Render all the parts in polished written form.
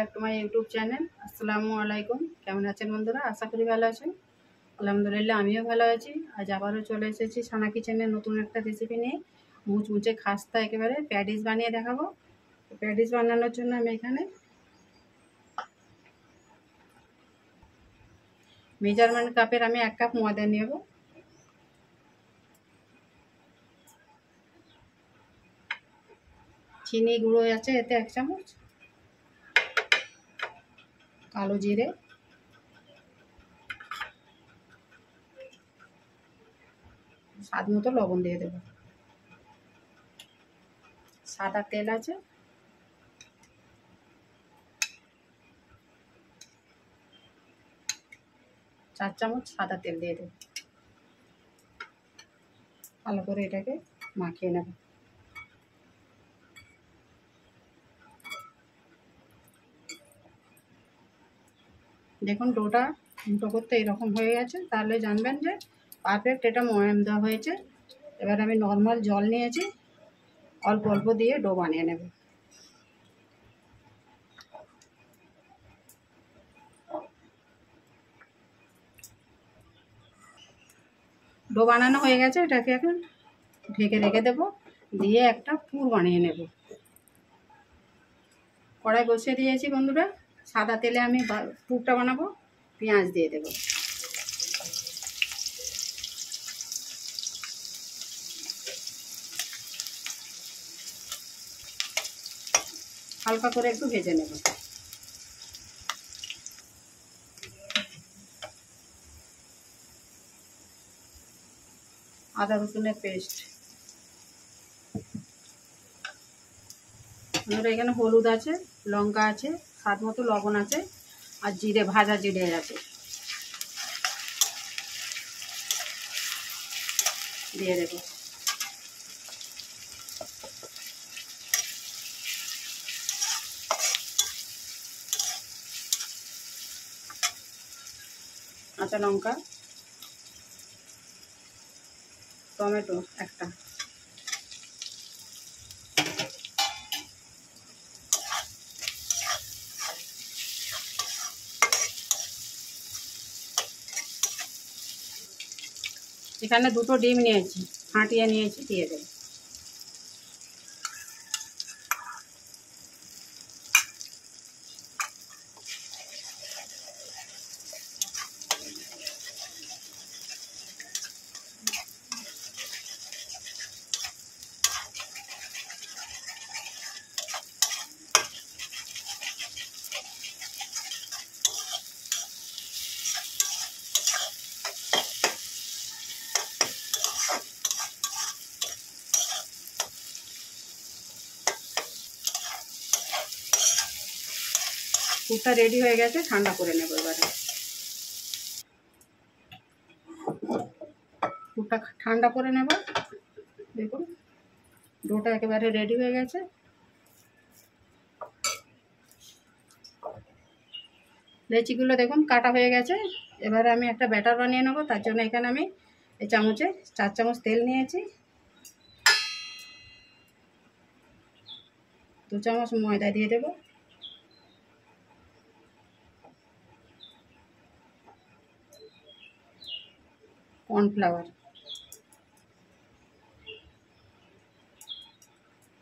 Back to my YouTube channel. আসসালামু আলাইকুম। কেমন আছেন বন্ধুরা? আশা করি ভালো আছেন। আলহামদুলিল্লাহ আমিও ভালো আছি। আজ আবারও চলে এসেছি সানা কিচেনের নতুন একটা রেসিপি নিয়ে। মুচমুচে খাস্তা একেবারে প্যাটিস বানিয়ে দেখাবো। প্যাটিস বানানোর জন্য আমি এখানে মেজারমেন্ট কাপের আমি 1 কাপ ময়দা নেব। চিনি গুঁড়ো আছে এতে 1 চামচ, কালো জিরে, স্বাদ মতো লবণ দিয়ে দেবো। সাদা তেল আছে, চার চামচ সাদা তেল দিয়ে দেবো। ভালো করে এটাকে মাখিয়ে নেব। দেখুন ডোটা মুঠো করতে এরকম হয়ে গেছে, তাহলে জানবেন যে পারফেক্ট এটা ময়াম দেওয়া হয়েছে। এবার আমি নর্মাল জল নিয়েছি, অল্প অল্প দিয়ে ডো বানিয়ে নেব। ডো বানানো হয়ে গেছে, এটাকে এখন ঢেকে রেখে দেবো, দিয়ে একটা পুর বানিয়ে নেব। কড়াই বসিয়ে দিয়েছি বন্ধুরা। সাদা তেলে আমি পুরটা বানাবো। পেঁয়াজ দিয়ে দেবো। হালকা করে একটু ভেজে নেব। আদা রসুনের পেস্ট, এখানে হলুদ আছে, লঙ্কা আছে, স্বাদ মতো লবণ আছে, আর জিরে, ভাজা জিরে আছে, দিয়ে দেবো। কাঁচা লঙ্কা, টমেটো একটা, এখানে 2টো ডিম নিয়েছি, ফাটিয়ে নিয়েছি, দিয়ে দেবো। পুরটা রেডি হয়ে গেছে, ঠান্ডা করে নেব। এবারে পুরটা ঠান্ডা করে নেব। দেখুন ডোটা একেবারে রেডি হয়ে গেছে। লেচিগুলো দেখুন কাটা হয়ে গেছে। এবারে আমি একটা ব্যাটার বানিয়ে নেব। তার জন্য এখানে আমি এই চামচে 4 চামচ তেল নিয়েছি, 2 চামচ ময়দা দিয়ে দেব, কর্নফ্লাওয়ার,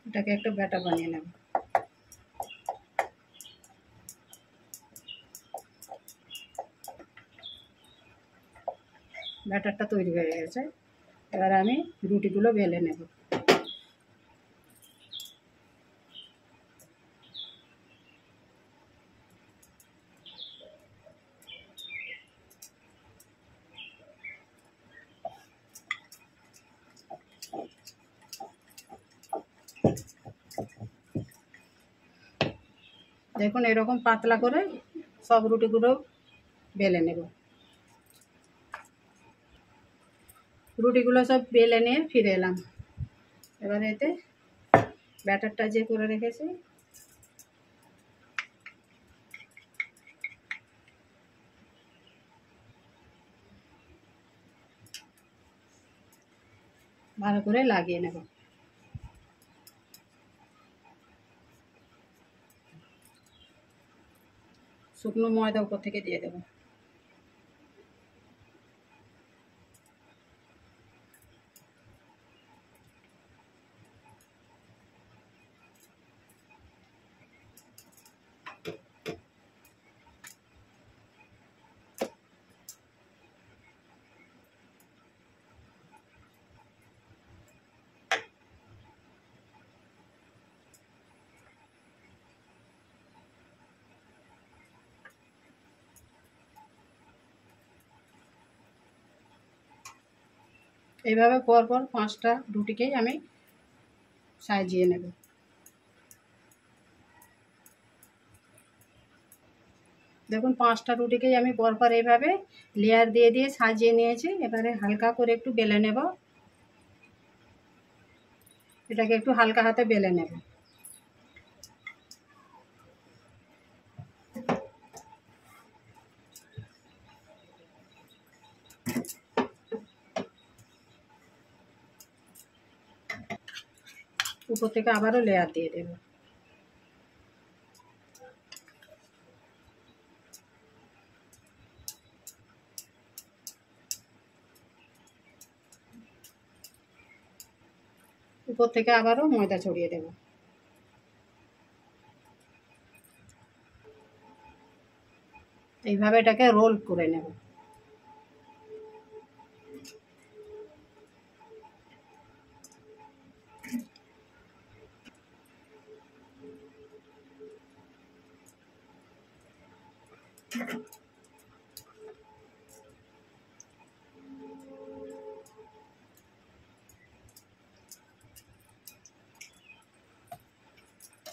এটাকে একটা ব্যাটার বানিয়ে নেব। ব্যাটারটা তৈরি হয়ে গেছে। এবার আমি রুটিগুলো বেলে নেব। দেখুন এরকম পাতলা করে সব রুটিগুলো বেলে নেব। রুটিগুলো সব বেলে নিয়ে ফিরে এলাম। এবার এতে ব্যাটারটা যে করে রেখেছি ভালো করে লাগিয়ে নেব। শুকনো ময়দা উপর থেকে দিয়ে দেবো। এইভাবে পরপর 5টা রুটিকেই আমি সাজিয়ে নেব। দেখুন 5টা রুটিকেই আমি পরপর এইভাবে লেয়ার দিয়ে দিয়ে সাজিয়ে নিয়েছি। এবারে হালকা করে একটু বেলে নেব, এটাকে একটু হালকা হাতে বেলে নেব। উপর থেকে আবারও লেয়ার দিয়ে দেব। উপর থেকে আবারও ময়দা ছড়িয়ে দেব। এইভাবে এটাকে রোল করে নেব।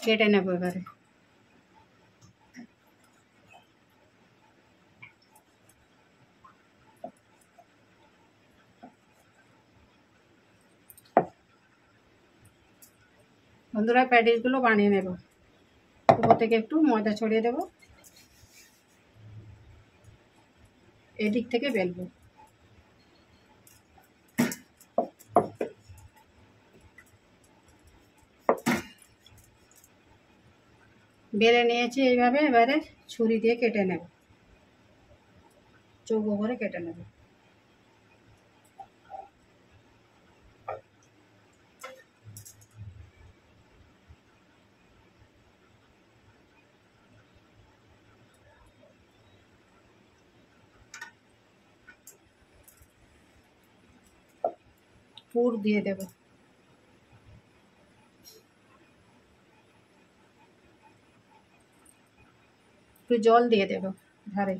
কেটে নেব এবারে। বন্ধুরা প্যাটিসগুলো বানিয়ে নেব। উপর থেকে একটু ময়দা ছড়িয়ে দেব, এদিক থেকে বেলবো। বেলে নিয়েছি এইভাবে, এবারে ছুরি দিয়ে কেটে নেব, চৌকো করে কেটে নেব। পুর দিয়ে দেব। একটু জল দিয়ে দেব ধারে।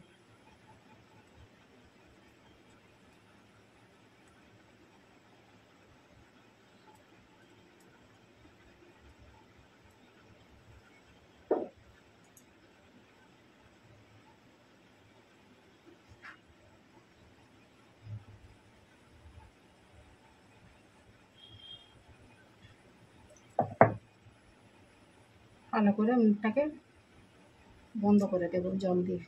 ভালো করে মুখটাকে বন্ধ করে দেব জল দিয়ে।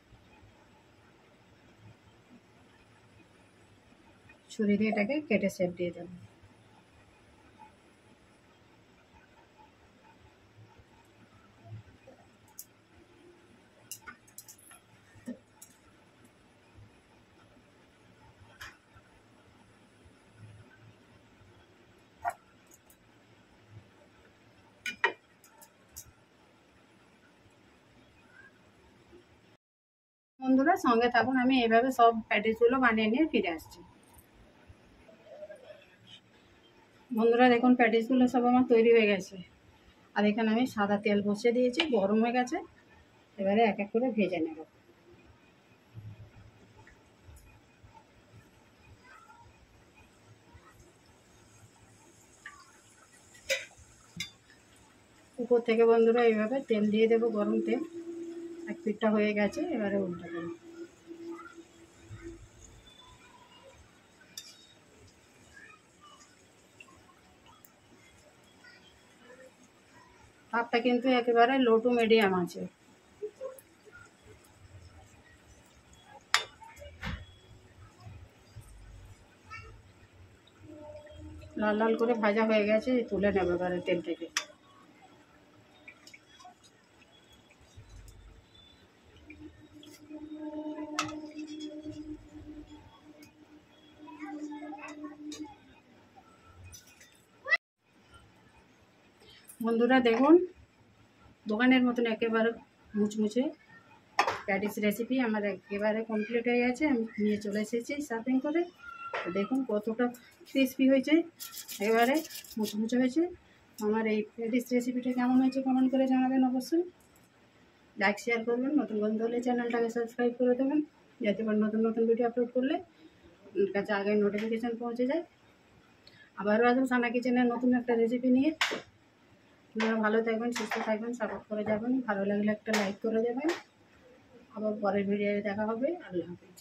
ছুরি দিয়ে এটাকে কেটে শেপ দিয়ে দেব। বন্ধুরা সঙ্গে থাকুন, আমি এইভাবে সব প্যাটিসগুলো বানিয়ে নিয়ে ফিরে আসছি। বন্ধুরা দেখুন প্যাটিসগুলো সব আমার তৈরি হয়ে গেছে। আর এখানে আমি সাদা তেল বসিয়ে দিয়েছি, গরম হয়ে গেছে। এবারে এক এক করে ভেজে নেব। উপর থেকে বন্ধুরা এইভাবে তেল দিয়ে দেবো, গরম তেল। এক পিঠটা হয়ে গেছে, এবারে উল্টে দেবো। তাপটা কিন্তু একেবারে লো টু মিডিয়াম আছে। লাল লাল করে ভাজা হয়ে গেছে, তুলে নেবো এবারে তেল থেকে। বন্ধুরা দেখুন, দোকানের মতন একেবারে মুচমুচে প্যাটিস রেসিপি আমার একেবারে কমপ্লিট হয়ে গেছে। আমি নিয়ে চলে এসেছি সার্ভিং করে। তো দেখুন কতটা ক্রিসপি হয়েছে, একেবারে মুচমুচে হয়েছে। আমার এই প্যাটিস রেসিপিটা কেমন হয়েছে কমেন্ট করে জানাবেন অবশ্যই। লাইক শেয়ার করবেন, নতুন বন্ধু হলে চ্যানেলটাকে সাবস্ক্রাইব করে দেবেন, যাতে করে নতুন নতুন ভিডিও আপলোড করলে আপনার কাছে আগে নোটিফিকেশান পৌঁছে যায়। আবারও আসুন সানা কিচেনের নতুন একটা রেসিপি নিয়ে। আপনারা ভালো থাকবেন, সুস্থ থাকবেন, সাপোর্ট করে যাবেন। ভালো লাগলে একটা লাইক করে দেবেন। আবার পরের ভিডিওতে দেখা হবে। আল্লাহ হাফিজ।